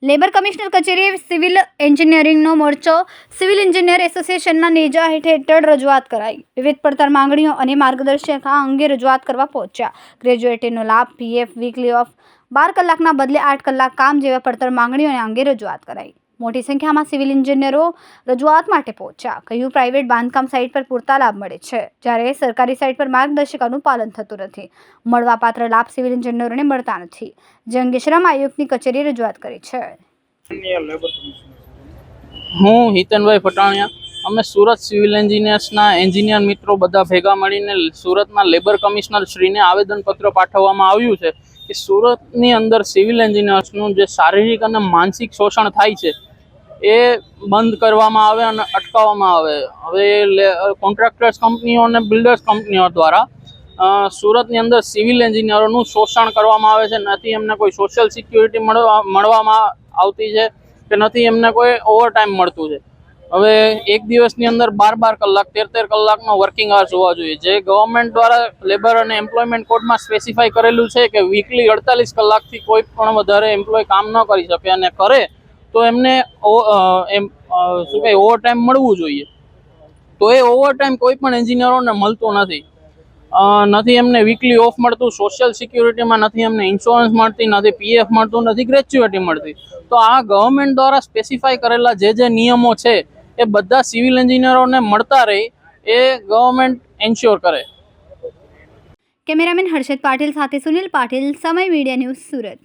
Labour commissioner કચેરીએ civil એન્જિનિયરિંગનો મોરચો civil engineer એસોસિએશનના નેજા હેઠળ રજૂઆત કરાઈ. વિવિધ પડતર માંગણીઓ અને માર્ગદર્શિકા અંગે રજૂઆત કરવા પહોંચ્યા. ગ્રેજ્યુએટીનો લાભ, પીએફ, વીકલી ઓફ, 12 કલાકના બદલે 8 કલાક કામ જેવા પડતર માંગણીઓ અંગે રજૂઆત કરાઈ. મોટી સંખ્યામાં સિવિલ એન્જિનિયરો રજૂઆત માટે પહોંચ્યા. કહ્યું, પ્રાઇવેટ બાંધકામ સાઇટ પર પૂરતા લાભ મળે છે, જ્યારે સરકારી સાઇટ પર માર્ગદર્શિકાનું પાલન થતું નથી. મળવાપાત્ર લાભ સિવિલ એન્જિનિયરોને મળતા નથી, જે અંગે શ્રમ આયુક્તની કચેરીએ રજૂઆત કરી છે. હું હિતનભાઈ પટાણિયા, અમે સુરત સિવિલ એન્જિનિયર્સના એન્જિનિયર મિત્રો બધા ભેગા મળીને સુરતના લેબર કમિશનર શ્રીને આવેદનપત્ર પાઠવવામાં આવ્યું છે કે સુરતની અંદર સિવિલ એન્જિનિયર્સનું જે શારીરિક અને માનસિક શોષણ થાય છે એ બંધ કરવામાં આવે અને અટકાવવામાં આવે. હવે કોન્ટ્રાક્ટર્સ કંપનીઓ અને બિલ્ડર્સ કંપનીઓ દ્વારા સુરતની અંદર સિવિલ એન્જિનિયરોનું શોષણ કરવામાં આવે છે. નથી એમને કોઈ સોશિયલ સિક્યુરિટી મળવામાં આવતી છે કે નથી એમને કોઈ ઓવરટાઈમ મળતું છે. હવે એક દિવસની અંદર 12 કલાક 13 કલાકનો વર્કિંગ અવર્સ હોવા જોઈએ, જે ગવર્મેન્ટ દ્વારા લેબર અને એમ્પ્લોયમેન્ટ કોડમાં સ્પેસિફાઈ કરેલું છે કે વીકલી 48 કલાકથી કોઈ પણ વધારે એમ્પ્લોય કામ ન કરી શકે, અને કરે તો એમને ઓવરટાઈમ મળવું જોઈએ. તો એ ઓવરટાઈમ કોઈ પણ એન્જિનિયરોને મળતું નથી એમને વીકલી ઓફ મળતું, સોશિયલ સિક્યુરિટીમાં નથી એમને ઇન્સ્યોરન્સ મળતી, નથી પીએફ મળતું, નથી ગ્રેચ્યુઇટી મળતી. તો આ ગવર્મેન્ટ દ્વારા સ્પેસિફાઈ કરેલા જે નિયમો છે એ બધા સિવિલ એન્જિનિયરોને મળતા રહે એ ગવર્મેન્ટ એન્શ્યોર કરે. કેમેરામેન હર્ષદ પાટીલ સાથે સુનિલ પાટીલ, સમય મીડિયા ન્યૂઝ, સુરત.